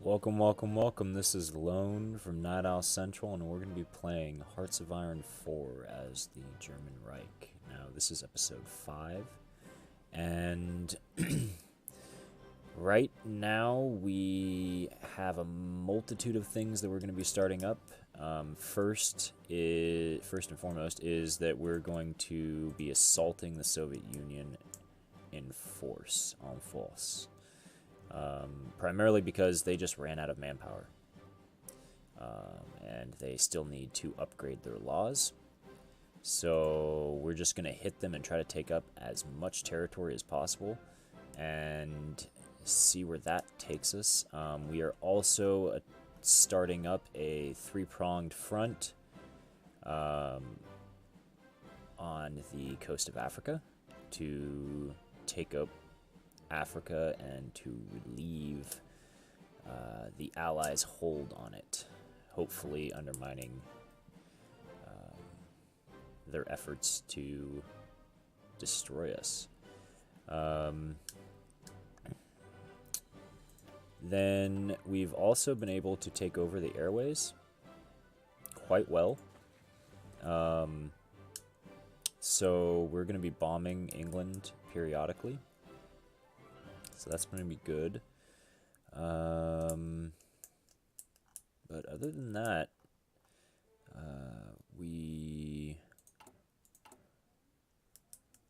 Welcome, welcome, welcome. This is Lone from NightOwl Central, and we're going to be playing Hearts of Iron 4 as the German Reich. Now, this is episode 5, and right now we have a multitude of things that we're going to be starting up. First and foremost is that we're going to be assaulting the Soviet Union in force, en force. Primarily because they just ran out of manpower. And they still need to upgrade their laws. So we're just going to hit them and try to take up as much territory as possible and see where that takes us. We are also starting up a three-pronged front on the coast of Africa to take up Africa and to relieve the Allies' hold on it, hopefully undermining their efforts to destroy us. Then we've also been able to take over the airways quite well. So we're going to be bombing England periodically. So that's going to be good. But other than that, we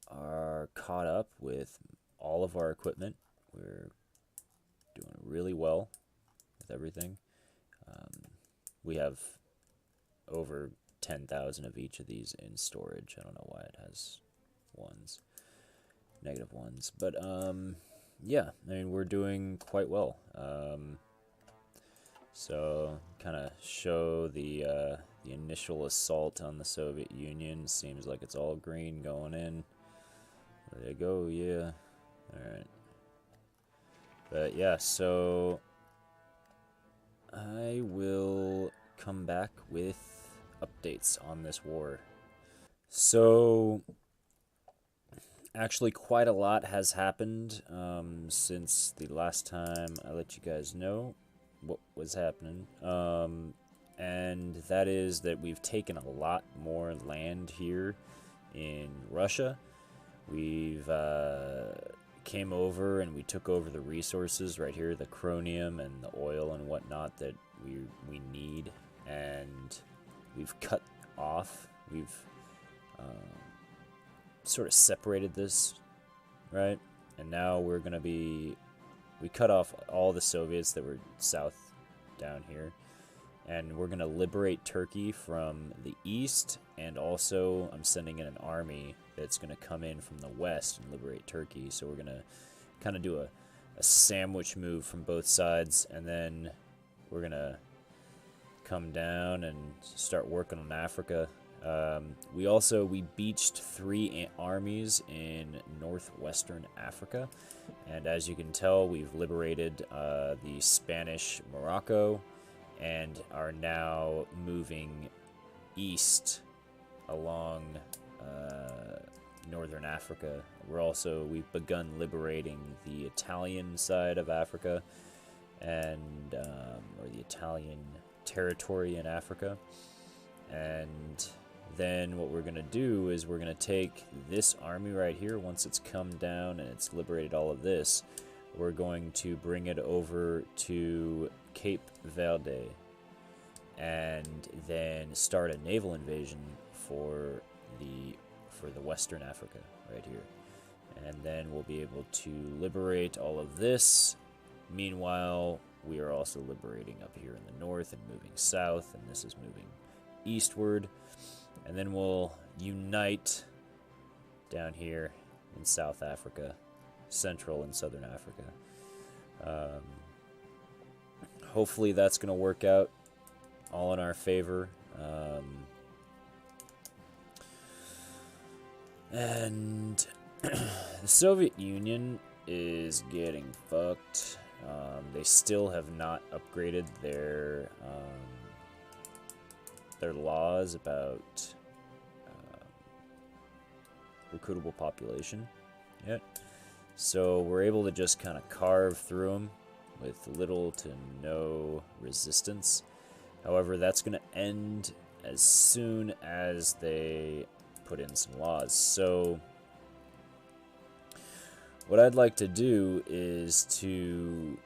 are caught up with all of our equipment. We're doing really well with everything. We have over 10,000 of each of these in storage. I don't know why it has negative ones. But, yeah, I mean, we're doing quite well. So, kind of show the initial assault on the Soviet Union. Seems like it's all green going in. There you go, yeah. Alright. But, yeah, so I will come back with updates on this war. So actually, quite a lot has happened since the last time I let you guys know what was happening. And that is that we've taken a lot more land here in Russia. We've came over and we took over the resources right here, the chromium and the oil and whatnot that we need. And we've cut off, we've sort of separated this, right? And now we're going to be, we cut off all the Soviets that were south down here, and we're going to liberate Turkey from the east, and also I'm sending in an army that's going to come in from the west and liberate Turkey. So we're going to kind of do a sandwich move from both sides, and then we're going to come down and start working on Africa. We beached 3 armies in northwestern Africa, and as you can tell, we've liberated the Spanish Morocco and are now moving east along northern Africa. We've begun liberating the Italian side of Africa and or the Italian territory in Africa. And then what we're going to do is we're going to take this army right here. Once it's come down and it's liberated all of this, we're going to bring it over to Cape Verde and then start a naval invasion for the Western Africa right here. And then we'll be able to liberate all of this. Meanwhile, we are also liberating up here in the north and moving south, and this is moving eastward. And then we'll unite down here in South Africa, Central and Southern Africa. Hopefully that's going to work out all in our favor. And the Soviet Union is getting fucked. They still have not upgraded their laws about recruitable population yet. So we're able to just kind of carve through them with little to no resistance. However, that's going to end as soon as they put in some laws. So what I'd like to do is to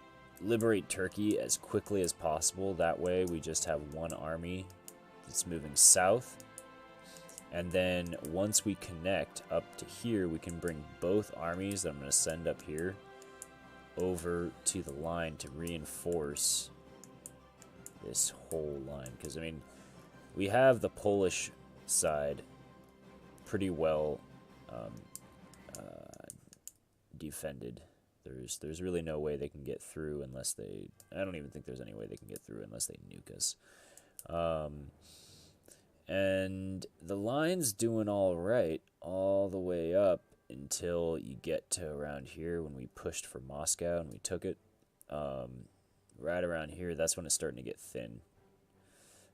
liberate Turkey as quickly as possible. That way we just have one army that's moving south. And then once we connect up to here, we can bring both armies that I'm going to send up here over to the line to reinforce this whole line. Because, I mean, we have the Polish side pretty well defended. There's really no way they can get through unless they... I don't even think there's any way they can get through unless they nuke us. And the line's doing all right all the way up until you get to around here when we pushed for Moscow and we took it. Right around here, that's when it's starting to get thin.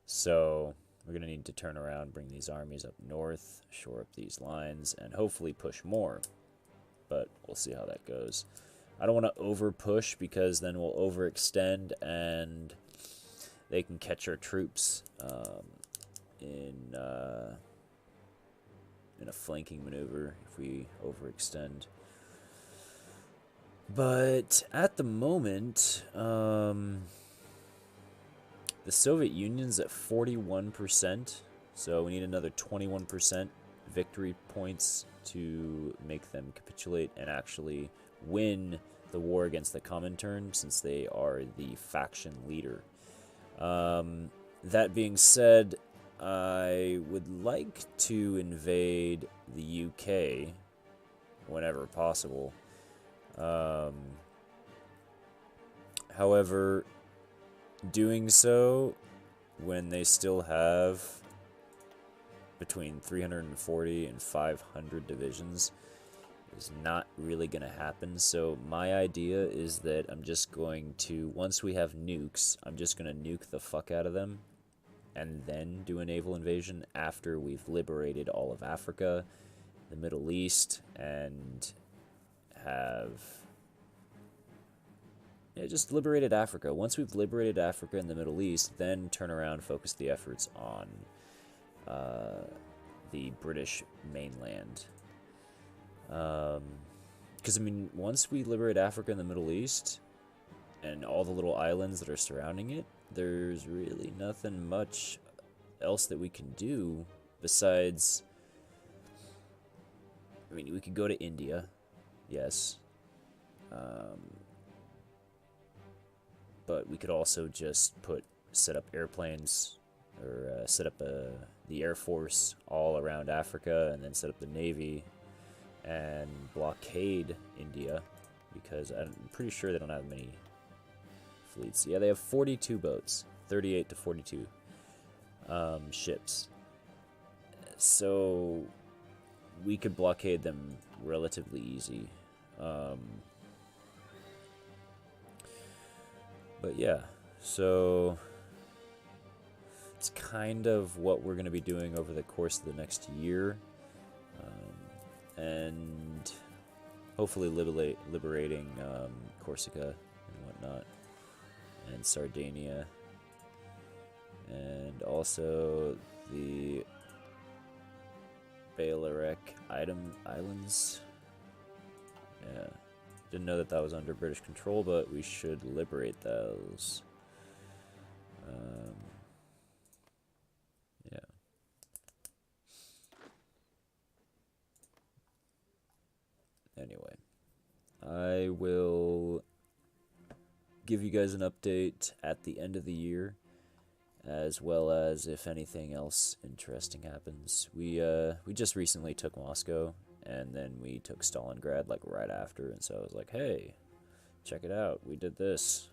So we're going to need to turn around, bring these armies up north, shore up these lines, and hopefully push more. But we'll see how that goes. I don't want to over push because then we'll overextend and they can catch our troops in a flanking maneuver if we overextend. But at the moment, the Soviet Union's at 41%, so we need another 21% victory points to make them capitulate and actually win the war against the Comintern, since they are the faction leader. That being said, I would like to invade the UK whenever possible. However, doing so when they still have between 340 and 500 divisions is not really going to happen. So my idea is that I'm just going to, once we have nukes, I'm just going to nuke the fuck out of them and then do a naval invasion after we've liberated all of Africa, the Middle East, and have just liberated Africa. Once we've liberated Africa and the Middle East, then turn around, focus the efforts on the British mainland. Because, I mean, once we liberate Africa and the Middle East and all the little islands that are surrounding it, there's really nothing much else that we can do besides... I mean, we could go to India, yes. But we could also just set up airplanes, or set up the Air Force all around Africa, and then set up the Navy and blockade India, because I'm pretty sure they don't have many fleets. Yeah, they have 42 boats, 38 to 42 ships. So we could blockade them relatively easy. But yeah, so it's kind of what we're going to be doing over the course of the next year. And hopefully liberating Corsica and whatnot, and Sardinia, and also the Balearic Islands. Yeah, didn't know that was under British control, but we should liberate those. Yeah. Anyway, I will give you guys an update at the end of the year, as well as if anything else interesting happens. We just recently took Moscow, and then we took Stalingrad like right after, and so I was like, hey, check it out, we did this.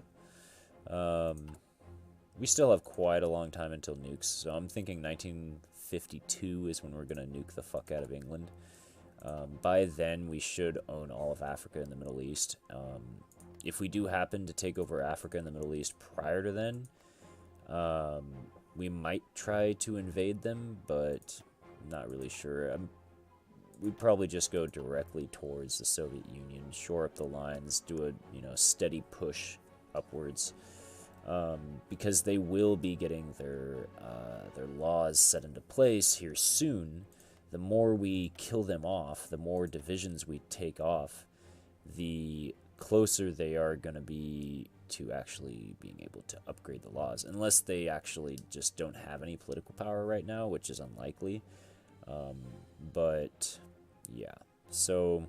We still have quite a long time until nukes, so I'm thinking 1952 is when we're gonna nuke the fuck out of England. By then, we should own all of Africa and the Middle East. If we do happen to take over Africa and the Middle East prior to then, we might try to invade them, but I'm not really sure. We'd probably just go directly towards the Soviet Union, shore up the lines, do a steady push upwards, because they will be getting their laws set into place here soon. The more we kill them off, the more divisions we take off, the closer they are going to be to actually being able to upgrade the laws, unless they actually just don't have any political power right now, which is unlikely. But yeah, so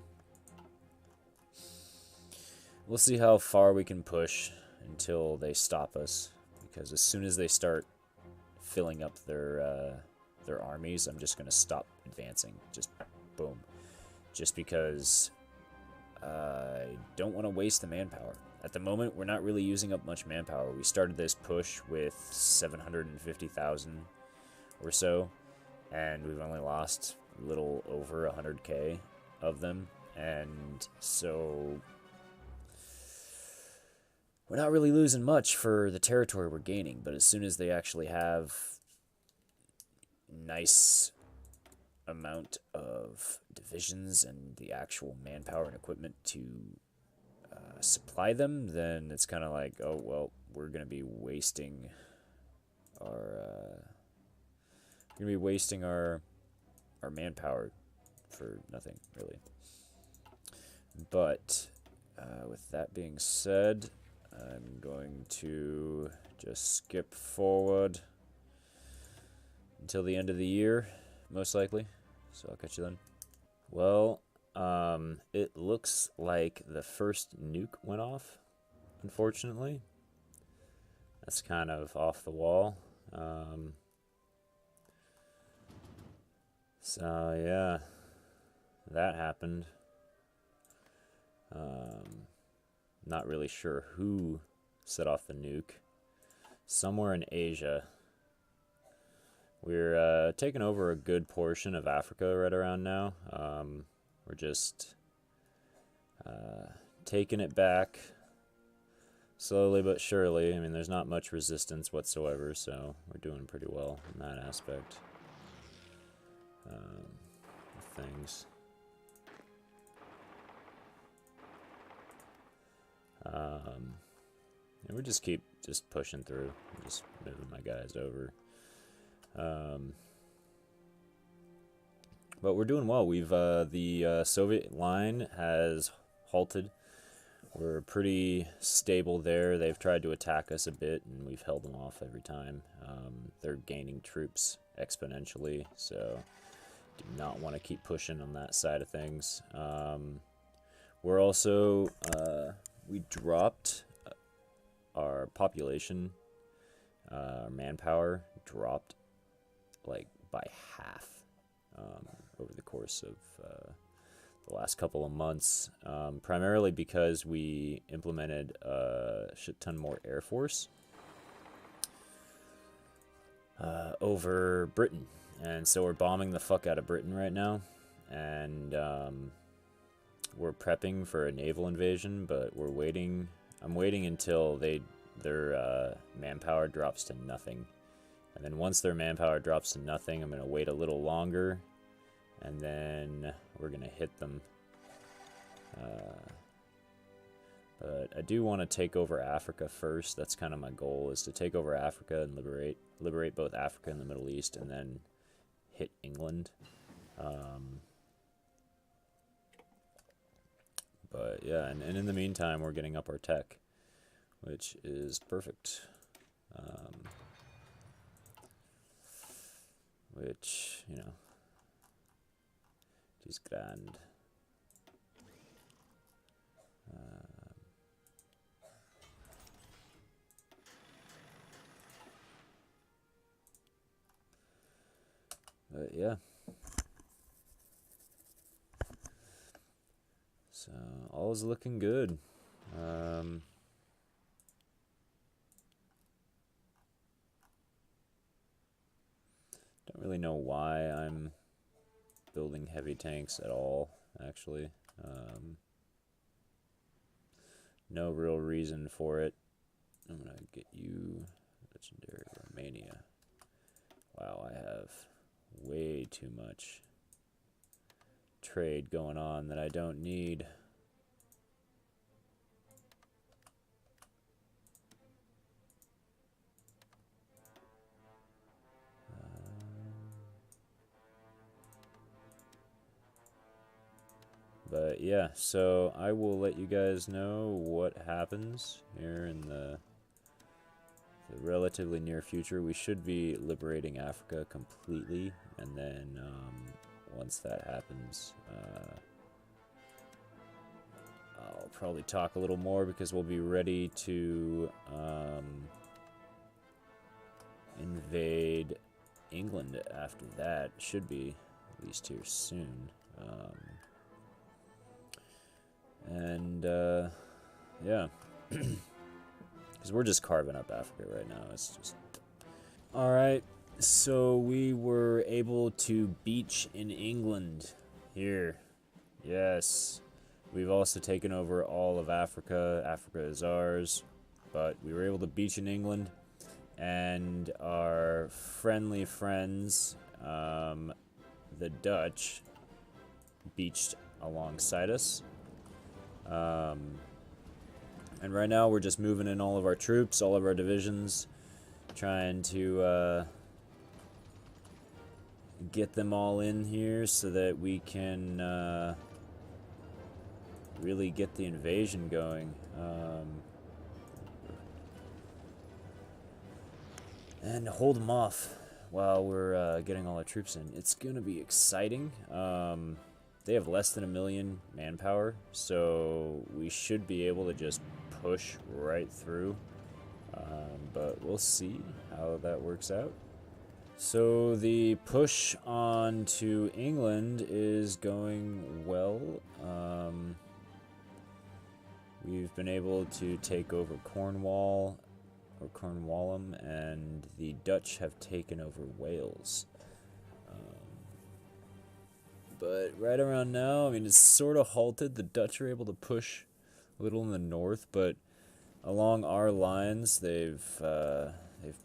we'll see how far we can push until they stop us, because as soon as they start filling up their armies, I'm just gonna stop advancing. Just boom, just because I don't want to waste the manpower. At the moment, we're not really using up much manpower. We started this push with 750,000 or so, and we've only lost a little over 100k of them, and so we're not really losing much for the territory we're gaining. But as soon as they actually have nice amount of divisions and the actual manpower and equipment to supply them, then it's kind of like, oh well, we're gonna be wasting our manpower for nothing, really. But with that being said, I'm going to just skip forward until the end of the year, most likely. So I'll catch you then. Well, it looks like the first nuke went off, unfortunately. That's kind of off the wall. So yeah, that happened. Not really sure who set off the nuke. Somewhere in Asia. We're taking over a good portion of Africa right around now. We're just taking it back slowly but surely. I mean, there's not much resistance whatsoever, so we're doing pretty well in that aspect of things. And we just keep pushing through, just moving my guys over. But we're doing well. We've the Soviet line has halted. We're pretty stable there. They've tried to attack us a bit, and we've held them off every time. They're gaining troops exponentially, so do not want to keep pushing on that side of things. We're also we dropped our population, our manpower dropped like by half over the course of the last couple of months, primarily because we implemented a shit ton more Air Force over Britain, and so we're bombing the fuck out of Britain right now, and we're prepping for a naval invasion, but we're waiting. I'm waiting until their manpower drops to nothing. And then once their manpower drops to nothing, I'm going to wait a little longer, and then we're going to hit them. But I do want to take over Africa first. That's kind of my goal, is to take over Africa and liberate both Africa and the Middle East, and then hit England. But yeah, and in the meantime, we're getting up our tech, which is perfect. Which, you know, is grand. But yeah. So, all is looking good. Don't really know why I'm building heavy tanks at all, actually. No real reason for it. I'm gonna get you legendary Romania. Wow, I have way too much trade going on that I don't need. But yeah, so I will let you guys know what happens here in the relatively near future. We should be liberating Africa completely, and then once that happens, I'll probably talk a little more because we'll be ready to invade England after that. Should be at least here soon. Yeah, because we're just carving up Africa right now. It's just... Alright, so we were able to beach in England here. Yes. We've also taken over all of Africa. Africa is ours. But we were able to beach in England. And our friendly friends, the Dutch, beached alongside us. And right now we're just moving in all of our troops, all of our divisions, trying to get them all in here so that we can really get the invasion going. And hold them off while we're getting all our troops in. It's going to be exciting. They have less than 1 million manpower, so we should be able to just push right through. But we'll see how that works out. So the push on to England is going well. We've been able to take over Cornwall, or Cornwallum, and the Dutch have taken over Wales. But right around now, I mean, it's sort of halted. The Dutch are able to push a little in the north, but along our lines, they've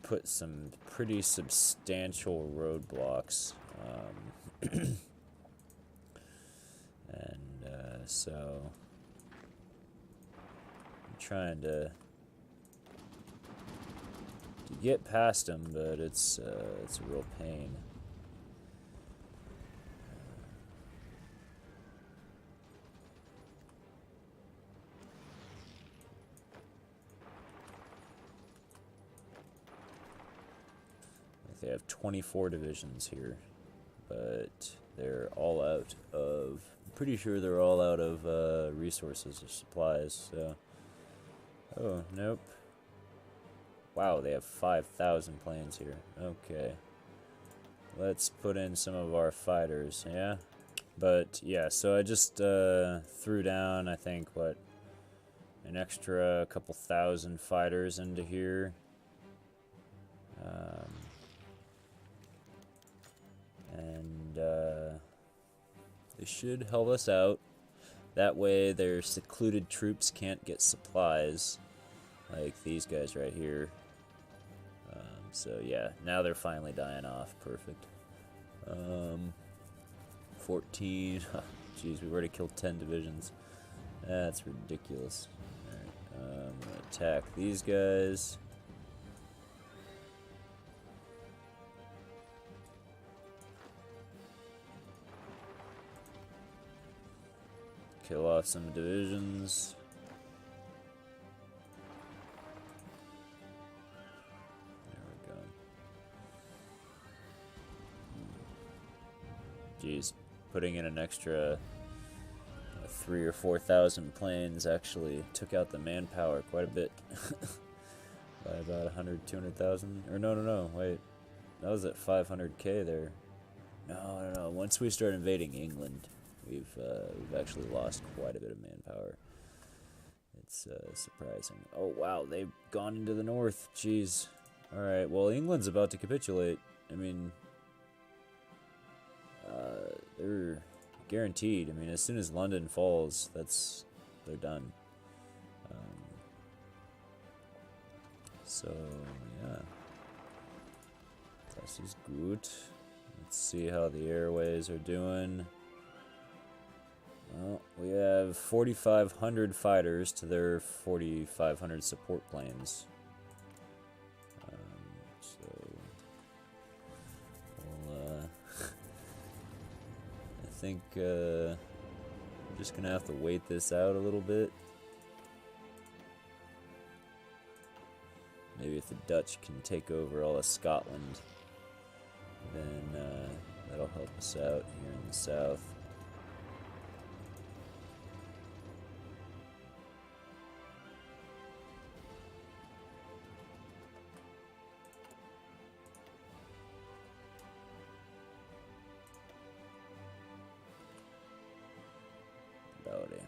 put some pretty substantial roadblocks, so I'm trying to get past them, but it's a real pain. They have 24 divisions here, but they're all out of... I'm pretty sure they're all out of resources or supplies, so... Oh, nope. Wow, they have 5,000 planes here. Okay. Let's put in some of our fighters, yeah? But, yeah, so I just threw down, I think, what, an extra couple thousand fighters into here. They should help us out. That way their secluded troops can't get supplies, like these guys right here. So yeah, now they're finally dying off. Perfect. 14. Jeez, we've already killed 10 divisions. That's ridiculous. Alright, I'm gonna attack these guys. Kill off some divisions. There we go. Jeez, putting in an extra 3,000 or 4,000 planes actually took out the manpower quite a bit. By about 100, 200,000. Or no, wait. That was at 500k there. No. Once we start invading England, we've actually lost quite a bit of manpower. It's surprising. Oh wow, they've gone into the north. Jeez. All right. Well, England's about to capitulate. I mean, they're guaranteed. I mean, as soon as London falls, they're done. So yeah, this is good. Let's see how the airways are doing. Well, we have 4,500 fighters to their 4,500 support planes. So we'll, I think I'm just gonna have to wait this out a little bit. Maybe if the Dutch can take over all of Scotland, then that'll help us out here in the south. Howdy.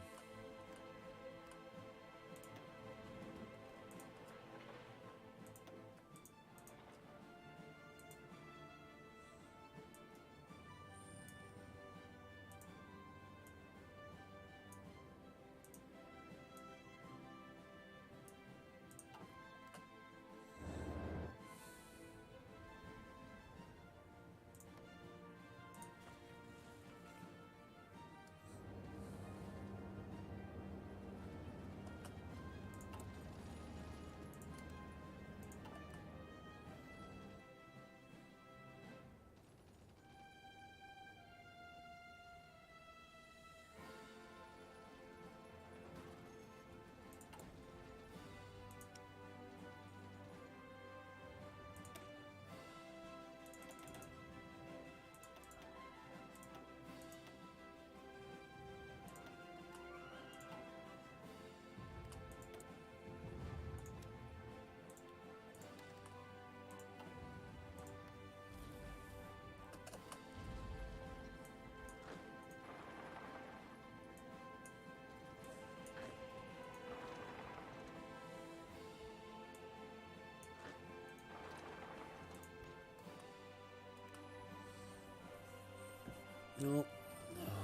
Well,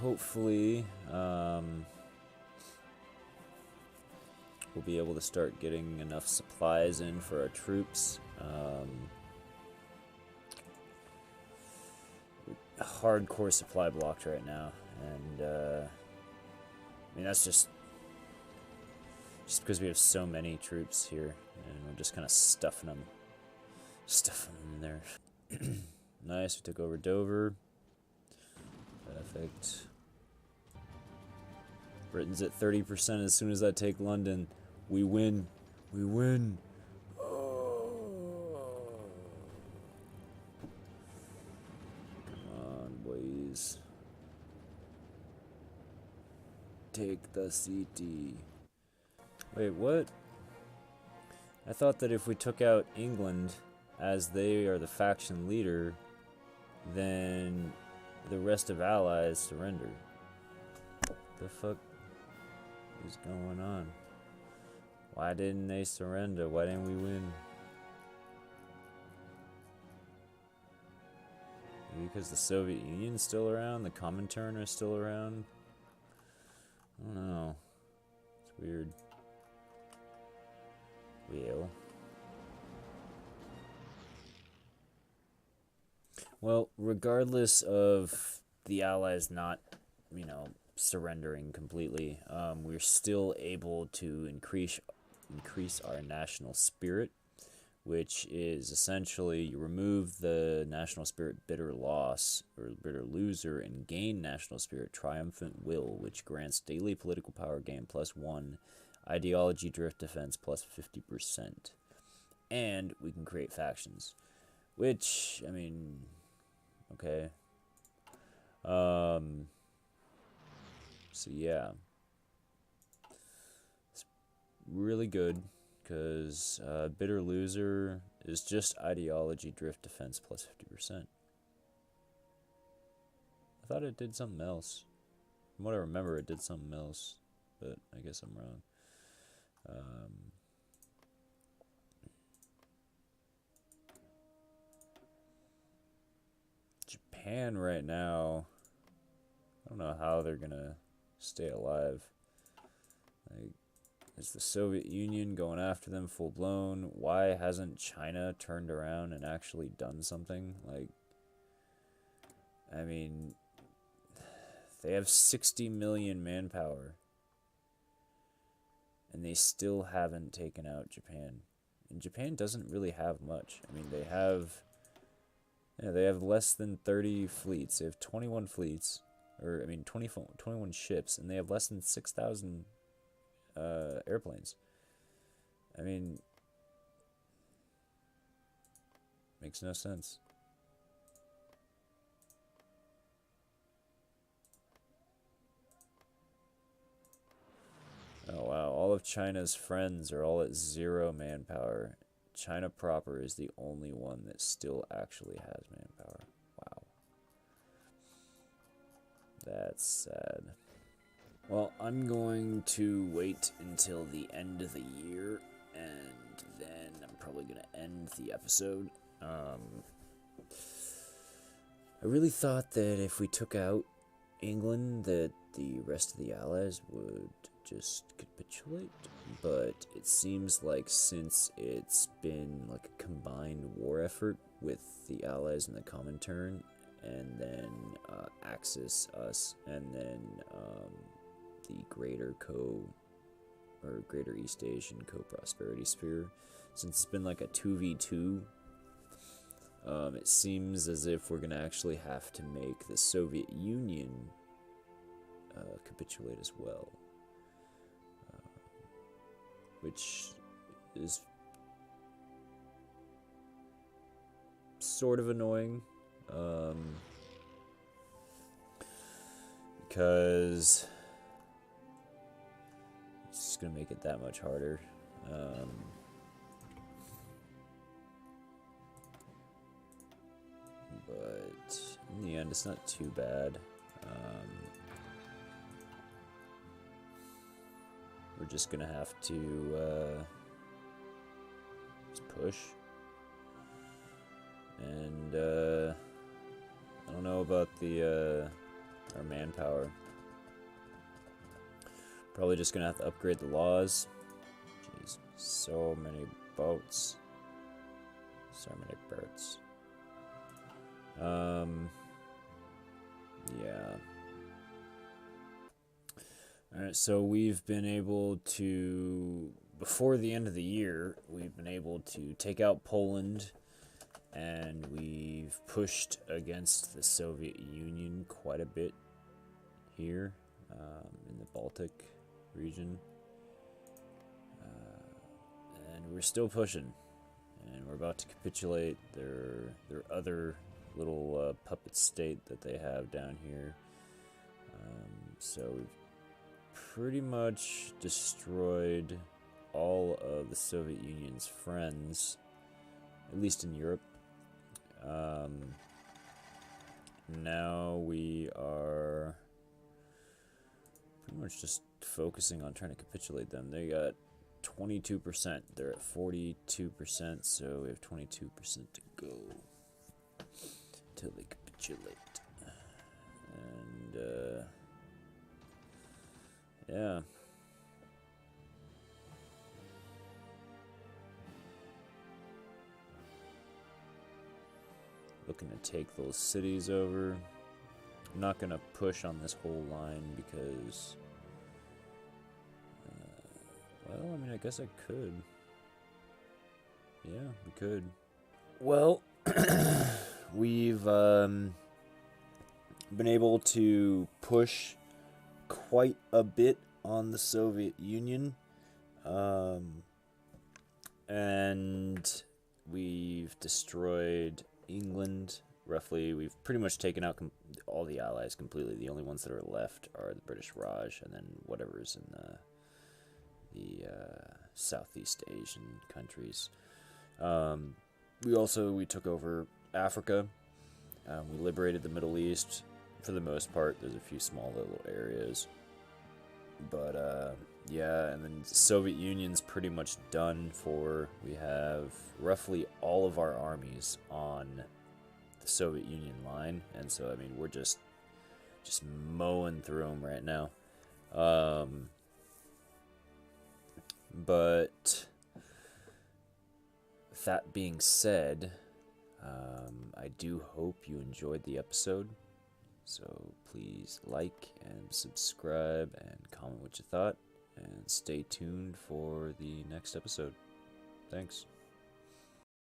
hopefully, we'll be able to start getting enough supplies in for our troops. Hardcore supply blocked right now, and I mean that's just because we have so many troops here, and we're just kind of stuffing them in there. Nice, we took over Dover. Perfect. Britain's at 30%. As soon as I take London, we win. We win. Oh. Come on, boys. Take the city. Wait, what? I thought that if we took out England, as they are the faction leader, then the rest of allies surrender. The fuck is going on? Why didn't they surrender? Why didn't we win? Maybe because the Soviet Union's still around? The Comintern are still around? I don't know. It's weird. Well, regardless of the Allies not, surrendering completely, we're still able to increase our national spirit, which is essentially you remove the national spirit bitter loss or bitter loser and gain national spirit triumphant will, which grants daily political power gain +1, ideology drift defense +50%, and we can create factions, which, I mean, okay. So yeah, it's really good because bitter loser is just ideology drift defense +50%. I thought it did something else. From what I remember, it did something else, but I guess I'm wrong. Japan right now, I don't know how they're gonna stay alive. Like, is the Soviet Union going after them full blown? Why hasn't China turned around and actually done something? Like, I mean, they have 60 million manpower, and they still haven't taken out Japan. And Japan doesn't really have much. I mean, they have less than 30 fleets. They have 21 fleets, or I mean 21 ships, and they have less than 6,000 airplanes. I mean, makes no sense. Oh wow, all of China's friends are all at 0 manpower. China proper is the only one that still actually has manpower. Wow. That's sad. Well, I'm going to wait until the end of the year, and then I'm probably going to end the episode. I really thought that if we took out England, that the rest of the Allies would just capitulate, but it seems like since it's been like a combined war effort with the Allies and the Comintern, and then Axis, us, and then the Greater East Asian Co-Prosperity Sphere, since it's been like a 2v2, it seems as if we're gonna actually have to make the Soviet Union capitulate as well, which is sort of annoying, because it's just gonna make it that much harder. But in the end, it's not too bad. We're just gonna have to just push, and I don't know about the our manpower. Probably just gonna have to upgrade the laws. Jeez, so many boats, so many birds. Yeah. Alright, so we've been able to, before the end of the year, we've been able to take out Poland, and we've pushed against the Soviet Union quite a bit here, in the Baltic region. And we're still pushing, and we're about to capitulate their other little puppet state that they have down here. So we've pretty much destroyed all of the Soviet Union's friends, at least in Europe. Now we are pretty much just focusing on trying to capitulate them. They got 22%. They're at 42%, so we have 22% to go till they capitulate. And yeah. Looking to take those cities over. I'm not gonna push on this whole line because well, I mean, I guess I could. Yeah, we could. Well, we've been able to push quite a bit on the Soviet Union, and we've destroyed England. Roughly, we've pretty much taken out all the Allies completely. The only ones that are left are the British Raj, and then whatever's in the Southeast Asian countries. We took over Africa. We liberated the Middle East for the most part. There's a few small little areas, but yeah. And then the Soviet Union's pretty much done for. We have roughly all of our armies on the Soviet Union line, and so I mean we're just mowing through them right now. But that being said, I do hope you enjoyed the episode. So please like and subscribe and comment what you thought, and stay tuned for the next episode. Thanks.